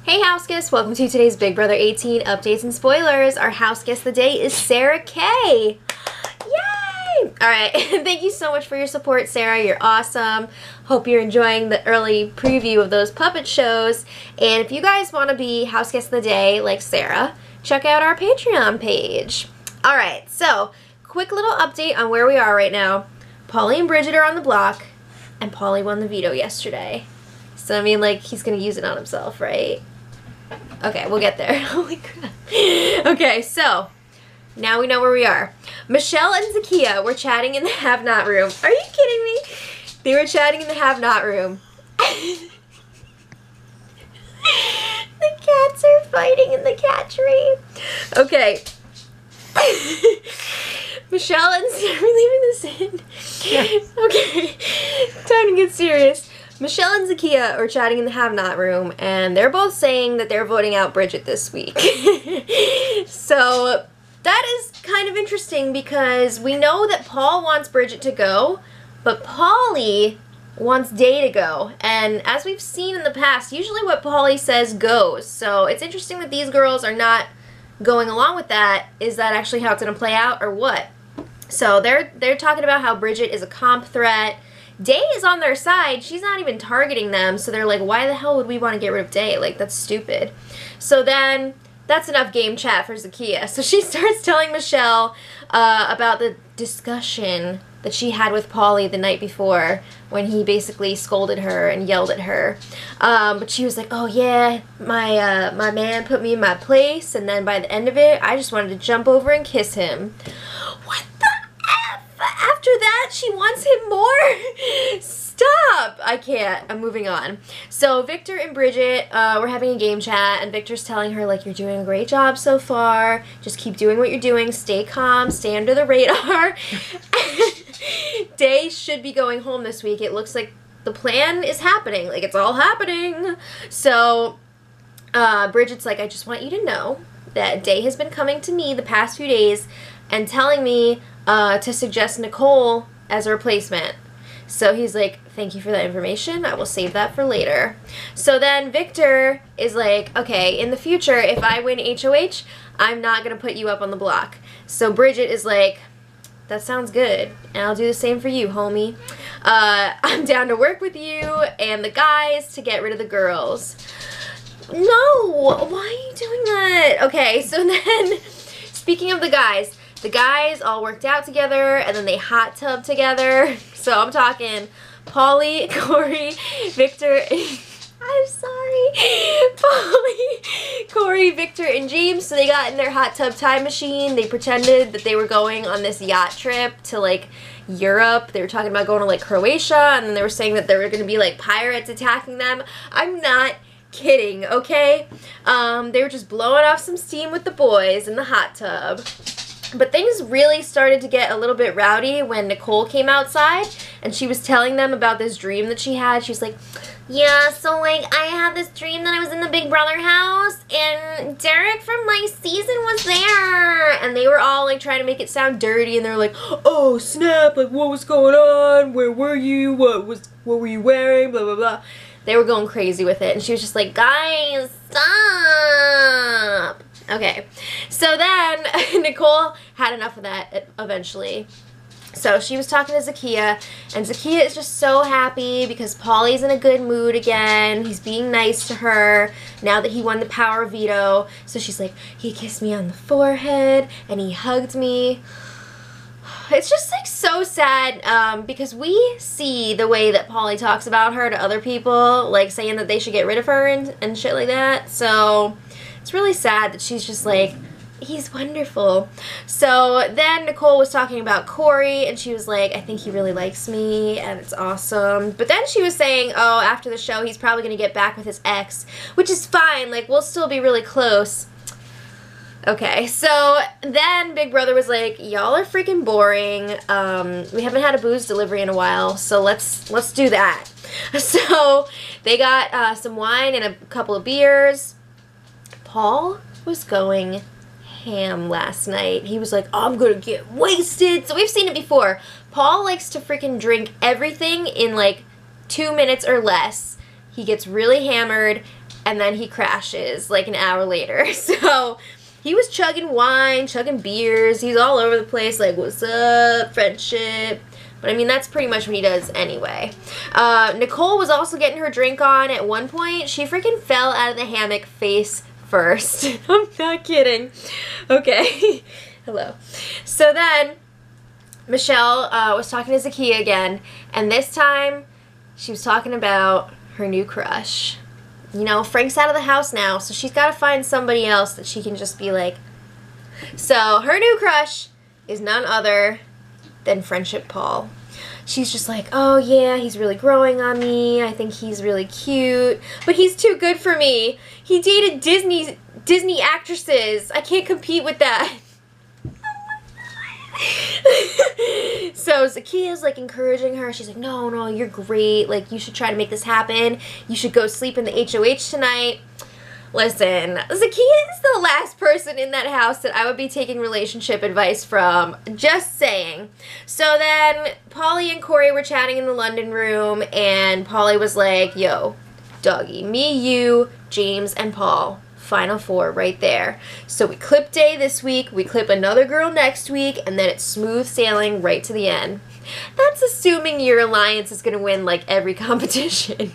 Hey house guests, welcome to today's Big Brother 18 updates and spoilers. Our house guest of the day is Sarah K. Yay! Alright, thank you so much for your support, Sarah. You're awesome. Hope you're enjoying the early preview of those puppet shows. And if you guys want to be house guest of the day like Sarah, check out our Patreon page. Alright, so quick little update on where we are right now. Paulie and Bridget are on the block, and Paulie won the veto yesterday. So, I mean, like, he's going to use it on himself, right? Okay, we'll get there. Holy crap. Okay, so, now we know where we are. Michelle and Zakiya were chatting in the have-not room. Are you kidding me? They were chatting in the have-not room. The cats are fighting in the cat tree. Okay. Michelle and... Are we leaving this in? Yeah. Okay. Time to get serious. Michelle and Zakiya are chatting in the have-not room, and they're both saying that they're voting out Bridget this week. So, that is kind of interesting because we know that Paul wants Bridget to go, but Paulie wants Day to go. And as we've seen in the past, usually what Paulie says goes. So, it's interesting that these girls are not going along with that. Is that actually how it's going to play out, or what? So, they're talking about how Bridget is a comp threat. Day is on their side. She's not even targeting them, so they're like, why the hell would we want to get rid of Day? Like, that's stupid. So then, that's enough game chat for Zakiya. So she starts telling Michelle about the discussion that she had with Paulie the night before when he basically scolded her and yelled at her. But she was like, oh yeah, my man put me in my place, and then by the end of it, I just wanted to jump over and kiss him. What the F? After that, she wants him more? Stop! I can't. I'm moving on. So, Victor and Bridget were having a game chat, and Victor's telling her, like, you're doing a great job so far. Just keep doing what you're doing. Stay calm. Stay under the radar. Day should be going home this week. It looks like the plan is happening. Like, it's all happening. So, Bridget's like, I just want you to know that Day has been coming to me the past few days and telling me to suggest Nicole as a replacement. So he's like, thank you for that information. I will save that for later. So then Victor is like, okay, in the future, if I win HOH, I'm not going to put you up on the block. So Bridget is like, that sounds good. And I'll do the same for you, homie. I'm down to work with you and the guys to get rid of the girls. No, why are you doing that? Okay, so then, speaking of the guys all worked out together, and then they hot tub together. So I'm talking Paulie, Corey, Victor, I'm sorry, Paulie, Corey, Victor, and James. So they got in their hot tub time machine. They pretended that they were going on this yacht trip to, like, Europe. They were talking about going to, like, Croatia, and then they were saying that there were going to be, like, pirates attacking them. I'm not kidding, okay? They were just blowing off some steam with the boys in the hot tub. But things really started to get a little bit rowdy when Nicole came outside and she was telling them about this dream that she had. She was like, yeah, so, like, I had this dream that I was in the Big Brother house and Derek from my season was there. And they were all, like, trying to make it sound dirty, and they were like, oh, snap, like, what was going on? Where were you? What were you wearing? Blah, blah, blah. They were going crazy with it, and she was just like, guys, stop. Okay, so then Nicole had enough of that eventually. So she was talking to Zakiya, and Zakiya is just so happy because Paulie's in a good mood again. He's being nice to her now that he won the power veto. So she's like, he kissed me on the forehead, and he hugged me. It's just, like, so sad because we see the way that Paulie talks about her to other people, like saying that they should get rid of her and shit like that. So it's really sad that she's just like, he's wonderful. So then Nicole was talking about Corey, and she was like, I think he really likes me, and it's awesome. But then she was saying, oh, after the show, he's probably going to get back with his ex, which is fine. Like, we'll still be really close. Okay, so then Big Brother was like, y'all are freaking boring. We haven't had a booze delivery in a while, so let's do that. So they got some wine and a couple of beers. Paul was going ham last night. He was like, I'm gonna get wasted. So we've seen it before. Paul likes to freaking drink everything in like 2 minutes or less. he gets really hammered, and then he crashes like an hour later. So he was chugging wine, chugging beers. He's all over the place like, what's up, friendship? But I mean, that's pretty much what he does anyway. Nicole was also getting her drink on at one point. She freaking fell out of the hammock face first. I'm not kidding. Okay. Hello. So then Michelle was talking to Zakiya again, and this time she was talking about her new crush. You know, Frank's out of the house now, so she's got to find somebody else that she can just be like. So her new crush is none other than Friendship Paul. She's just like, oh yeah, he's really growing on me. I think he's really cute, but he's too good for me. He dated Disney actresses. I can't compete with that. So Zakiya's like encouraging her. She's like, no, you're great. Like, you should try to make this happen. You should go sleep in the HOH tonight. Listen, Zakiya is the last person in that house that I would be taking relationship advice from. Just saying. So then Polly and Corey were chatting in the London room, and Polly was like, yo, doggy, me, you, James, and Paul. Final four right there. So we clip Day this week, we clip another girl next week, and then it's smooth sailing right to the end. That's assuming your alliance is going to win, like, every competition.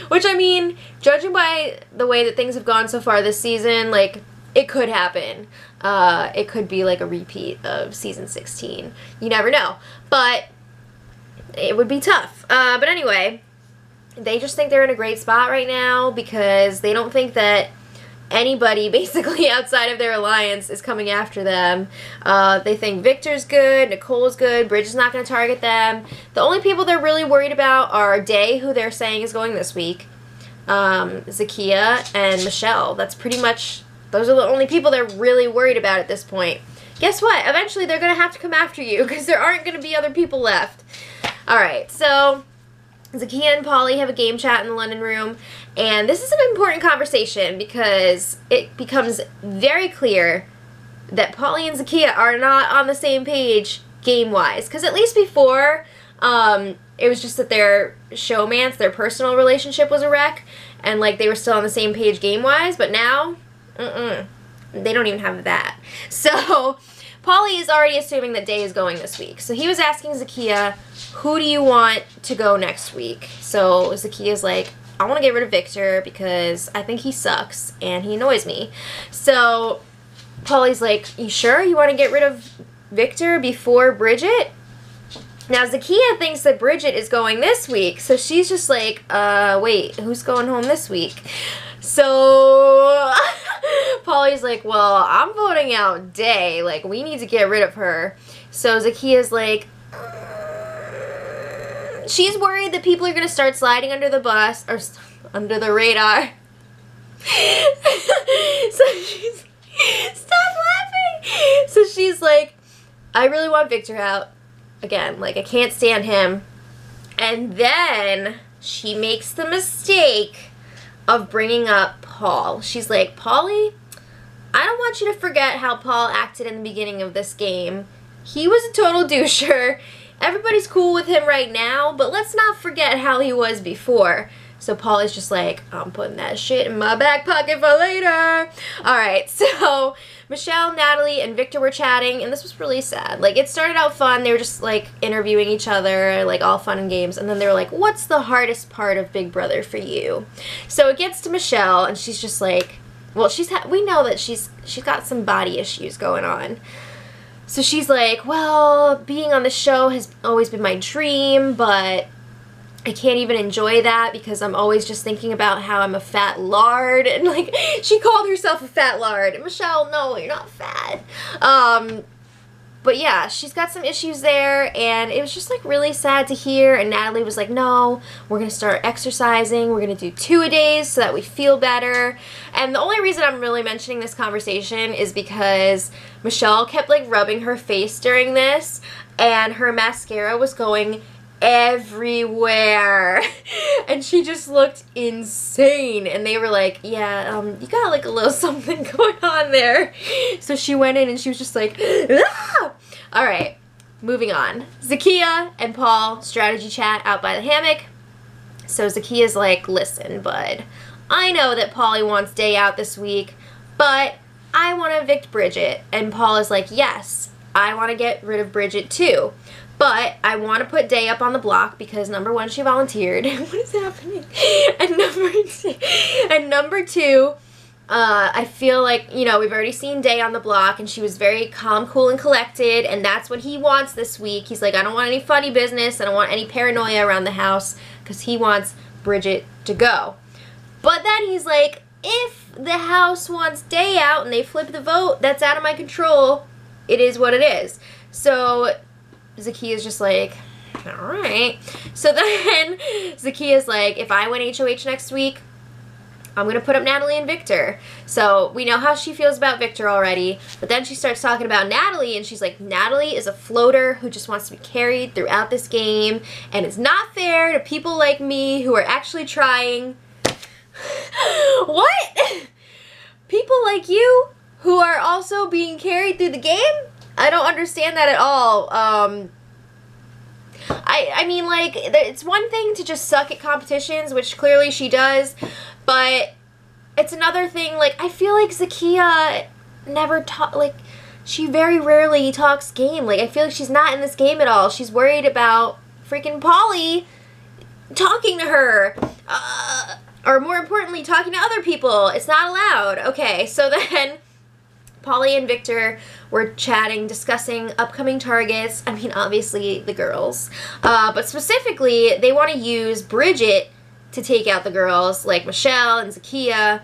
Which, I mean, judging by the way that things have gone so far this season, like, it could happen. It could be, like, a repeat of season 16. You never know. But it would be tough. But anyway, they just think they're in a great spot right now because they don't think that anybody basically outside of their alliance is coming after them. They think Victor's good, Nicole's good, Bridget's not going to target them. The only people they're really worried about are Day, who they're saying is going this week, Zakiya, and Michelle. That's pretty much, those are the only people they're really worried about at this point. Guess what? Eventually they're going to have to come after you because there aren't going to be other people left. Alright, so Zakiya and Polly have a game chat in the London room, and this is an important conversation because it becomes very clear that Polly and Zakiya are not on the same page game-wise. Because at least before, it was just that their showmance, their personal relationship was a wreck, and like they were still on the same page game-wise, but now, they don't even have that. So Polly is already assuming that Day is going this week. So he was asking Zakiya, who do you want to go next week? So Zakiya's like, I want to get rid of Victor because I think he sucks and he annoys me. So Polly's like, you sure you want to get rid of Victor before Bridget? Now Zakiya thinks that Bridget is going this week. So she's just like, wait, who's going home this week? So Polly's like, well, I'm voting out Day. Like, we need to get rid of her. So Zakiya's like, she's worried that people are going to start sliding under the bus, or under the radar. So she's, stop laughing. So she's like, I really want Victor out. Again, like, I can't stand him. And then she makes the mistake of bringing up Paul. She's like, Polly, I don't want you to forget how Paul acted in the beginning of this game. He was a total doucher. Everybody's cool with him right now, but let's not forget how he was before. So Polly's just like, I'm putting that shit in my back pocket for later. Alright, so Michelle, Natalie, and Victor were chatting, and this was really sad. Like, it started out fun. They were just, like, interviewing each other, like, all fun and games. And then they were like, what's the hardest part of Big Brother for you? So it gets to Michelle, and she's just like, well, we know that she's got some body issues going on. So she's like, well, being on the show has always been my dream, but I can't even enjoy that because I'm always just thinking about how I'm a fat lard. And, like, she called herself a fat lard. And Michelle, no, you're not fat. But, yeah, she's got some issues there, and it was just, like, really sad to hear. And Natalie was like, no, we're going to start exercising. We're going to do 2-a-days so that we feel better. And the only reason I'm really mentioning this conversation is because Michelle kept, like, rubbing her face during this, and her mascara was going everywhere. And she just looked insane. And they were like, yeah, you got like a little something going on there. So she went in and she was just like, ah! Alright, moving on. Zakiya and Paul strategy chat out by the hammock. So Zakia's like, listen, bud, I know that Polly wants Day out this week, but I want to evict Bridget. And Paul is like, yes, I want to get rid of Bridget too. But I want to put Day up on the block because, number one, she volunteered. What is happening? And number two, I feel like, you know, we've already seen Day on the block, and she was very calm, cool, and collected, and that's what he wants this week. He's like, I don't want any funny business. I don't want any paranoia around the house, because he wants Bridget to go. But then he's like, if the house wants Day out and they flip the vote, that's out of my control. It is what it is. So Zakia's just like, all right. So then Zakia's like, if I win HOH next week, I'm going to put up Natalie and Victor. So we know how she feels about Victor already. But then she starts talking about Natalie, and she's like, Natalie is a floater who just wants to be carried throughout this game. And it's not fair to people like me who are actually trying. What? People like you who are also being carried through the game? I don't understand that at all. I mean, like, it's one thing to just suck at competitions, which clearly she does, but it's another thing, like, I feel like Zakia never she very rarely talks game. Like, I feel like she's not in this game at all. She's worried about freaking Polly talking to her, or more importantly, talking to other people. It's not allowed. Okay, so then Polly and Victor were chatting, discussing upcoming targets. I mean, obviously, the girls. But specifically, they want to use Bridget to take out the girls, like Michelle and Zakia.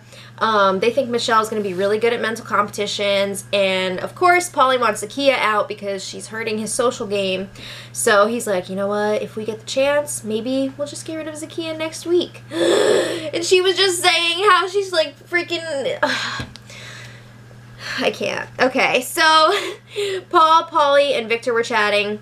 They think Michelle's going to be really good at mental competitions. And, of course, Polly wants Zakia out because she's hurting his social game. So he's like, you know what? If we get the chance, maybe we'll just get rid of Zakia next week. And she was just saying how she's, like, freaking... I can't. Okay, so Paul, Polly, and Victor were chatting,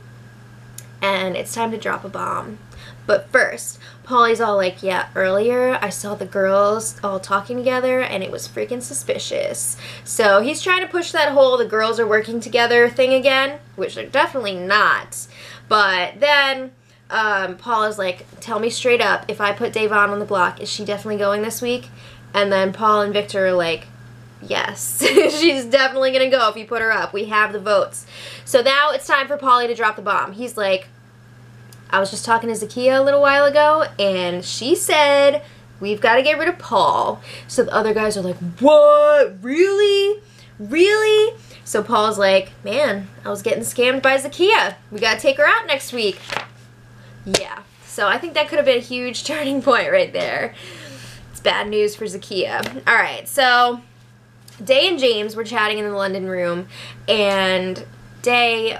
and it's time to drop a bomb. But first, Polly's all like, yeah, earlier I saw the girls all talking together, and it was freaking suspicious. So he's trying to push that whole the girls are working together thing again, which they're definitely not. But then Paul is like, tell me straight up, if I put Davon on the block, is she definitely going this week? And then Paul and Victor are like, yes, she's definitely going to go if you put her up. We have the votes. So now it's time for Polly to drop the bomb. He's like, I was just talking to Zakia a little while ago, and she said, we've got to get rid of Paul. So the other guys are like, what? Really? Really? So Paul's like, man, I was getting scammed by Zakia. We got to take her out next week. Yeah. So I think that could have been a huge turning point right there. It's bad news for Zakia. All right, so Day and James were chatting in the London room, and Day,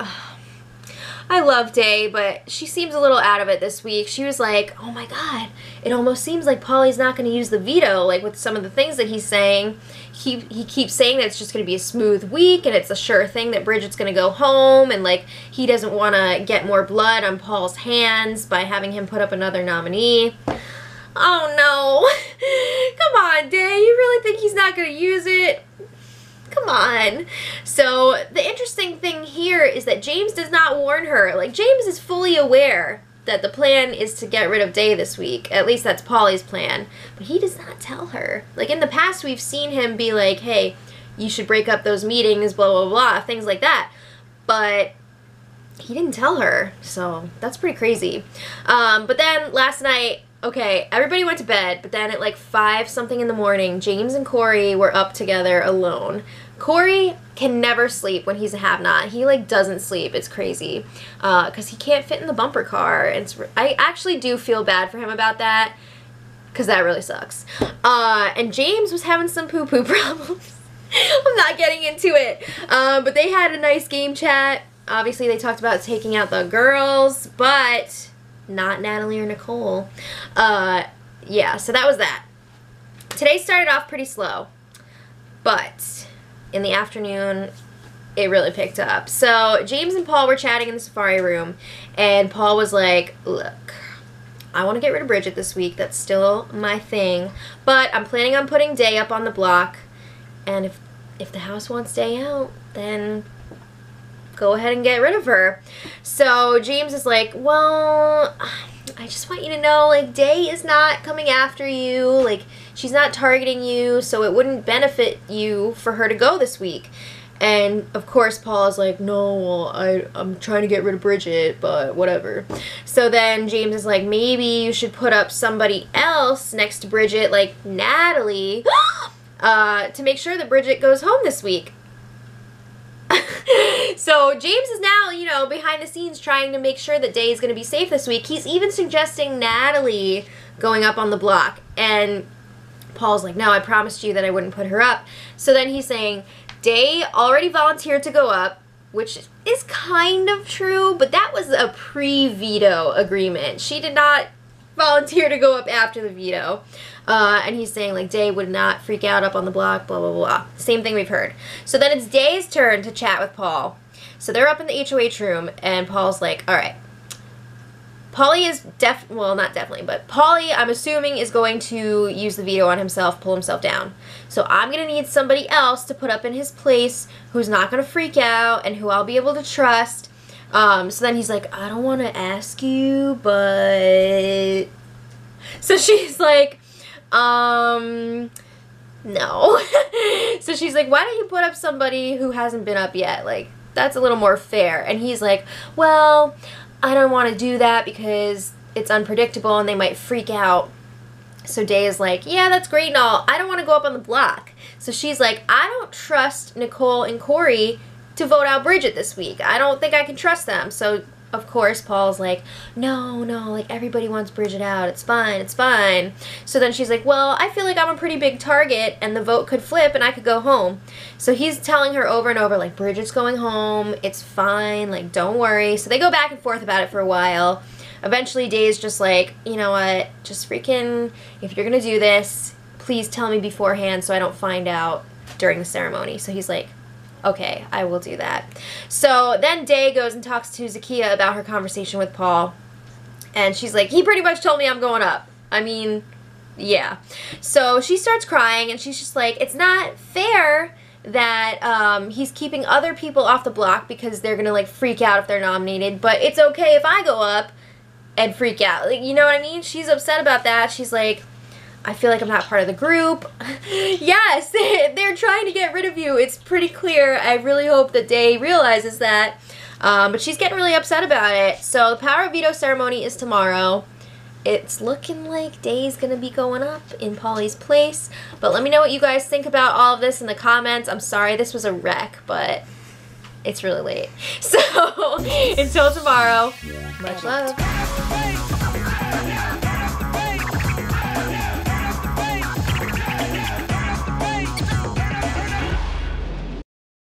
I love Day, but she seems a little out of it this week. She was like, oh my god, it almost seems like Polly's not going to use the veto, like with some of the things that he's saying. He keeps saying that it's just going to be a smooth week, and it's a sure thing that Bridget's going to go home, and like he doesn't want to get more blood on Paul's hands by having him put up another nominee. Oh no. Come on, Day. You really think he's not going to use it? Come on. So the interesting thing here is that James does not warn her. Like, James is fully aware that the plan is to get rid of Day this week. At least that's Polly's plan. But he does not tell her. Like, in the past, we've seen him be like, hey, you should break up those meetings, blah, blah, blah, things like that. But he didn't tell her. So that's pretty crazy. But then last night, okay, everybody went to bed, but then at like 5-something in the morning, James and Corey were up together alone. Corey can never sleep when he's a have-not. He like doesn't sleep. It's crazy because he can't fit in the bumper car. And I actually do feel bad for him about that because that really sucks. And James was having some poo-poo problems. I'm not getting into it. But they had a nice game chat. Obviously, they talked about taking out the girls, but not Natalie or Nicole. Yeah, so that was that. Today started off pretty slow, but in the afternoon, it really picked up. So James and Paul were chatting in the safari room, and Paul was like, look, I want to get rid of Bridget this week. That's still my thing, but I'm planning on putting Day up on the block, and if the house wants Day out, then go ahead and get rid of her. So James is like, well, I just want you to know, like, Day is not coming after you. Like, she's not targeting you, so it wouldn't benefit you for her to go this week. And, of course, Paul is like, no, well, I'm trying to get rid of Bridget, but whatever. So then James is like, maybe you should put up somebody else next to Bridget, like Natalie, to make sure that Bridget goes home this week. So James is now, you know, behind the scenes trying to make sure that Day is going to be safe this week. He's even suggesting Natalie going up on the block. And Paul's like, no, I promised you that I wouldn't put her up. So then he's saying, Day already volunteered to go up, which is kind of true, but that was a pre-veto agreement. She did not volunteer to go up after the veto. And he's saying, like, Day would not freak out up on the block, blah, blah, blah. Same thing we've heard. So then it's Day's turn to chat with Paul. So they're up in the HOH room, and Paul's like, all right. Paulie is well, not definitely, but Paulie, I'm assuming, is going to use the veto on himself, pull himself down. So I'm going to need somebody else to put up in his place who's not going to freak out and who I'll be able to trust. So then he's like, I don't want to ask you, but... So she's like, no. So she's like, why don't you put up somebody who hasn't been up yet? Like, that's a little more fair. And he's like, well, I don't want to do that because it's unpredictable and they might freak out. So Day is like, yeah, that's great and all. I don't want to go up on the block. So she's like, I don't trust Nicole and Corey to vote out Bridget this week. I don't think I can trust them. So, of course, Paul's like, no, like, everybody wants Bridget out. It's fine, it's fine. So then she's like, well, I feel like I'm a pretty big target and the vote could flip and I could go home. So he's telling her over and over, like, Bridget's going home. It's fine. Like, don't worry. So they go back and forth about it for a while. Eventually, Day's just like, you know what? Just freaking, if you're going to do this, please tell me beforehand so I don't find out during the ceremony. So he's like, okay, I will do that. So then Day goes and talks to Zakiya about her conversation with Paul. And she's like, he pretty much told me I'm going up. I mean, yeah. So she starts crying and she's just like, it's not fair that he's keeping other people off the block because they're going to, like, freak out if they're nominated. But it's okay if I go up and freak out. Like, you know what I mean? She's upset about that. She's like, I feel like I'm not part of the group. Yes, they're trying to get rid of you. It's pretty clear. I really hope that Day realizes that. But she's getting really upset about it. So the power of veto ceremony is tomorrow. It's looking like Day's going to be going up in Paulie's place. But let me know what you guys think about all of this in the comments. I'm sorry this was a wreck, but it's really late. So until tomorrow, much love.